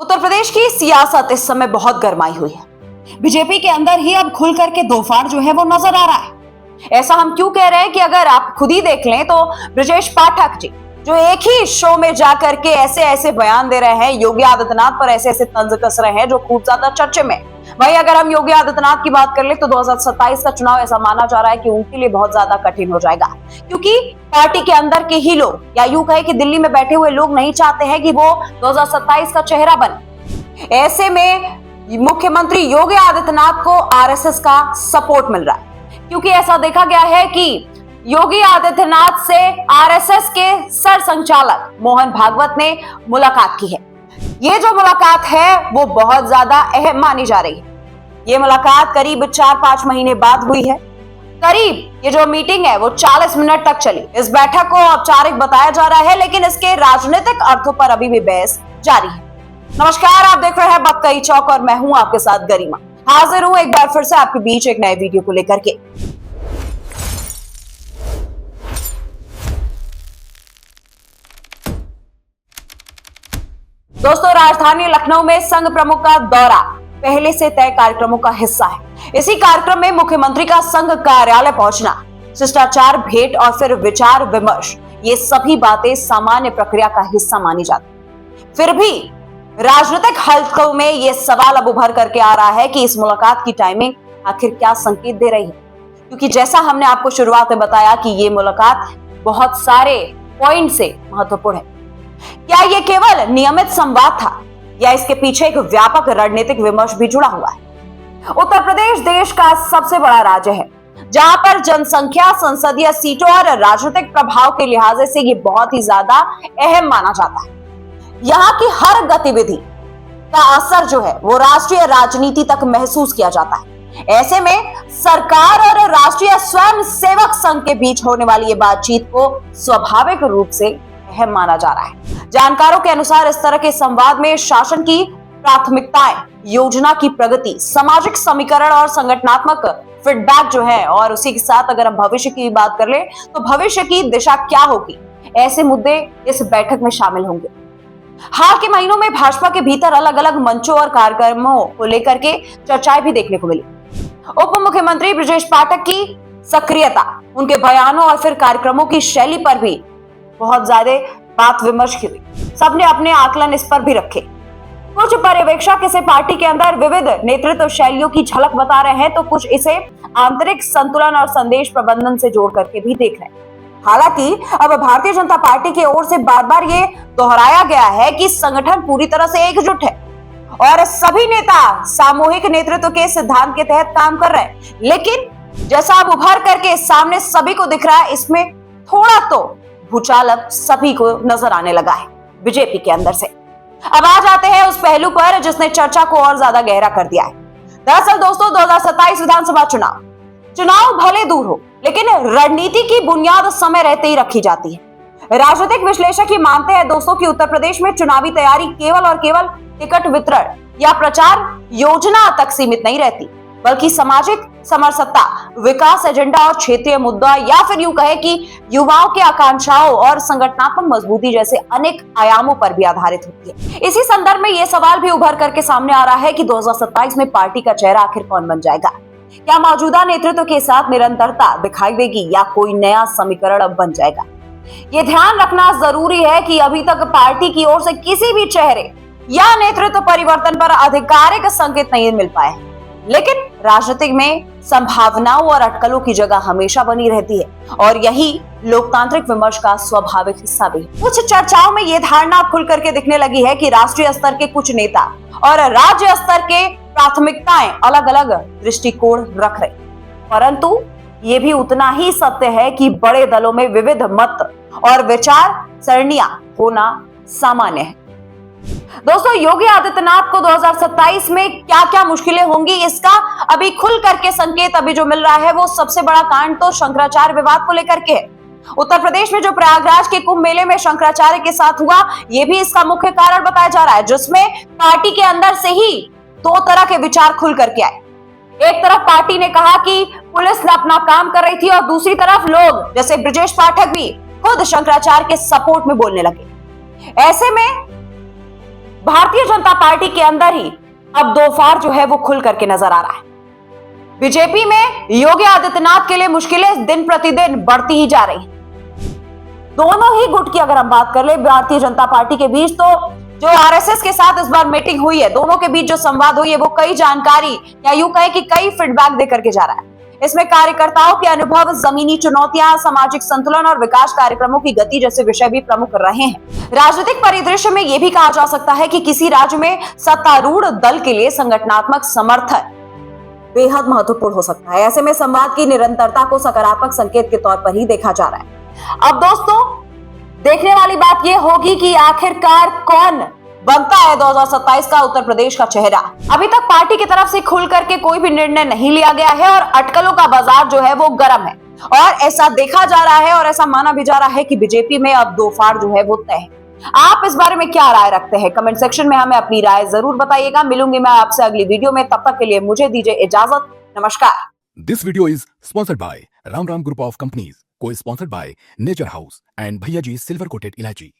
उत्तर प्रदेश की सियासत इस समय बहुत गरमाई हुई है। बीजेपी के अंदर ही अब खुल करके दोफाड़ जो है वो नजर आ रहा है। ऐसा हम क्यों कह रहे हैं कि अगर आप खुद ही देख लें तो ब्रजेश पाठक जी जो एक ही शो में जाकर के ऐसे ऐसे बयान दे रहे हैं, योगी आदित्यनाथ पर ऐसे ऐसे तंज कस रहे हैं जो खूब ज्यादा चर्चे में। वहीं अगर हम योगी आदित्यनाथ की बात कर ले तो 2027 का चुनाव ऐसा माना जा रहा है कि उनके लिए बहुत ज्यादा कठिन हो जाएगा, क्योंकि पार्टी के अंदर के ही लोग या यूं कहे कि दिल्ली में बैठे हुए लोग नहीं चाहते हैं कि वो 2027 का चेहरा बने। ऐसे में मुख्यमंत्री योगी आदित्यनाथ को आरएसएस का सपोर्ट मिल रहा है, क्योंकि ऐसा देखा गया है कि योगी आदित्यनाथ से आरएसएस के सर संचालक मोहन भागवत ने मुलाकात की है। ये जो मुलाकात है वो बहुत ज्यादा अहम मानी जा रही है। ये मुलाकात करीब 4-5 महीने बाद हुई है। करीब ये जो मीटिंग है वो 40 मिनट तक चली। इस बैठक को औपचारिक बताया जा रहा है, लेकिन इसके राजनीतिक अर्थों पर अभी भी बहस जारी है। नमस्कार, आप देख रहे हैं बक्कई चौक और मैं हूं आपके साथ गरिमा। हाजिर हूं एक बार फिर से आपके बीच एक नए वीडियो को लेकर के। दोस्तों, राजधानी लखनऊ में संघ प्रमुख का दौरा पहले से तय कार्यक्रमों का हिस्सा है। इसी कार्यक्रम में मुख्यमंत्री का संघ कार्यालय पहुंचना, शिष्टाचार भेंट और फिर विचार विमर्श, ये सभी बातें सामान्य प्रक्रिया का हिस्सा मानी जाती। फिर भी राजनीतिक हलकों में यह सवाल अब उभर करके आ रहा है कि इस मुलाकात की टाइमिंग आखिर क्या संकेत दे रही है, क्योंकि जैसा हमने आपको शुरुआत में बताया कि ये मुलाकात बहुत सारे पॉइंट से महत्वपूर्ण है। क्या ये केवल नियमित संवाद था या इसके पीछे एक व्यापक रणनीतिक विमर्श भी जुड़ा हुआ है? उत्तर प्रदेश देश का सबसे बड़ा राज्य है, जहां पर जनसंख्या, संसदीय सीटों और राजनीतिक प्रभाव के लिहाज से ये बहुत ही ज्यादा अहम माना जाता है। यहाँ की हर गतिविधि का असर जो है वो राष्ट्रीय राजनीति तक महसूस किया जाता है। ऐसे में सरकार और राष्ट्रीय स्वयं सेवक संघ के बीच होने वाली ये बातचीत को स्वाभाविक रूप से अहम माना जा रहा है। जानकारों के अनुसार इस तरह के संवाद में शासन की प्राथमिकताएं, योजना की प्रगति, सामाजिक समीकरण और संगठनात्मक फीडबैक जो है, और उसी के साथ अगर हम भविष्य की बात कर ले तो भविष्य की दिशा क्या होगी, ऐसे मुद्दे इस बैठक में शामिल होंगे। हाल के महीनों में भाजपा के भीतर अलग अलग मंचों और कार्यक्रमों को लेकर के चर्चाएं भी देखने को मिली। उप मुख्यमंत्री ब्रजेश पाठक की सक्रियता, उनके बयानों और फिर कार्यक्रमों की शैली पर भी बहुत ज्यादा बात विमर्श की हुई। सबने अपने आकलन इस पर भी रखे। कुछ पर्यवेक्षक इसे पार्टी के अंदर विविध नेतृत्व शैलियों की झलक बता रहे हैं, तो कुछ इसे आंतरिक संतुलन और संदेश प्रबंधन से जोड़ करके भी देख रहे हैं। हालांकि अब भारतीय जनता पार्टी की ओर से बार बार ये दोहराया गया है कि संगठन पूरी तरह से एकजुट है और सभी नेता सामूहिक नेतृत्व के सिद्धांत के तहत काम कर रहे हैं। लेकिन जैसा अब उभर करके सामने सभी को दिख रहा है, इसमें थोड़ा तो भूचाल अब सभी को नजर आने लगा है बीजेपी के अंदर से। अब आ जाते हैं उस पहलू पर जिसने चर्चा को और ज्यादा गहरा कर दिया है। दरअसल दोस्तों, 2027 विधानसभा चुनाव भले दूर हो, लेकिन रणनीति की बुनियाद समय रहते ही रखी जाती है। राजनीतिक विश्लेषक ही मानते हैं दोस्तों कि उत्तर प्रदेश में चुनावी तैयारी केवल और केवल टिकट वितरण या प्रचार योजना तक सीमित नहीं रहती, बल्कि सामाजिक समरसता, विकास एजेंडा और क्षेत्रीय मुद्दा, या फिर यूं कहे कि युवाओं की आकांक्षाओं और संगठनात्मक मजबूती जैसे अनेक आयामों पर भी आधारित होती है। इसी संदर्भ में यह सवाल भी उभर करके सामने आ रहा है कि 2027 में पार्टी का चेहरा आखिर कौन बन जाएगा? क्या मौजूदा नेतृत्व के साथ निरंतरता दिखाई देगी या कोई नया समीकरण अब बन जाएगा? ये ध्यान रखना जरूरी है कि अभी तक पार्टी की ओर से किसी भी चेहरे या नेतृत्व परिवर्तन पर आधिकारिक संकेत नहीं मिल पाए, लेकिन राजनीतिक में संभावनाओं और अटकलों की जगह हमेशा बनी रहती है और यही लोकतांत्रिक विमर्श का स्वाभाविक हिस्सा भी है। कुछ चर्चाओं में यह धारणा खुल करके दिखने लगी है कि राष्ट्रीय स्तर के कुछ नेता और राज्य स्तर के प्राथमिकताएं अलग अलग दृष्टिकोण रख रहे, परंतु ये भी उतना ही सत्य है कि बड़े दलों में विविध मत और विचार सरणियां होना सामान्य है। दोस्तों, योगी आदित्यनाथ को 2027 में क्या क्या मुश्किलें होंगी, इसका अभी खुल करके संकेत अभी जो मिल रहा है वो सबसे बड़ा कांड तो शंकराचार्य विवाद को लेकर के है। उत्तर प्रदेश में जो प्रयागराज के कुंभ मेले में शंकराचार्य के साथ हुआ, ये भी इसका मुख्य कारण बताया जा रहा है, जिसमें पार्टी के अंदर से ही दो तरह के विचार खुल करके आए। एक तरफ पार्टी ने कहा कि पुलिस ने अपना काम कर रही थी और दूसरी तरफ लोग जैसे ब्रजेश पाठक भी खुद शंकराचार्य के सपोर्ट में बोलने लगे। ऐसे में भारतीय जनता पार्टी के अंदर ही अब दो फाड़ जो है वो खुल करके नजर आ रहा है। बीजेपी में योगी आदित्यनाथ के लिए मुश्किलें दिन प्रतिदिन बढ़ती ही जा रही हैं। दोनों ही गुट की अगर हम बात कर ले भारतीय जनता पार्टी के बीच, तो जो आरएसएस के साथ इस बार मीटिंग हुई है, दोनों के बीच जो संवाद हुई है वो कई जानकारी या यूं कहें कि कई फीडबैक देकर के जा रहा है। इसमें कार्यकर्ताओं के अनुभव, जमीनी चुनौतियां, सामाजिक संतुलन और विकास कार्यक्रमों की गति जैसे विषय भी प्रमुख रहे हैं। राजनीतिक परिदृश्य में यह भी कहा जा सकता है कि किसी राज्य में सत्तारूढ़ दल के लिए संगठनात्मक समर्थन बेहद महत्वपूर्ण हो सकता है। ऐसे में संवाद की निरंतरता को सकारात्मक संकेत के तौर पर ही देखा जा रहा है। अब दोस्तों, देखने वाली बात यह होगी कि आखिरकार कौन बनता है 2027 का उत्तर प्रदेश का चेहरा। अभी तक पार्टी की तरफ से खुल करके कोई भी निर्णय नहीं लिया गया है और अटकलों का बाजार जो है वो गर्म है और ऐसा देखा जा रहा है और ऐसा माना भी जा रहा है कि बीजेपी में अब दो फाड़ जो है वो तय है। आप इस बारे में क्या राय रखते हैं? कमेंट सेक्शन में हमें अपनी राय जरूर बताइएगा। मिलूंगी मैं आपसे अगली वीडियो में, तब तक के लिए मुझे दीजिए इजाजत। नमस्कार। This video is sponsored by Ram Group of Companies, co-sponsored by Nature House and Bhaiya Ji Silver Coated Ilaichi.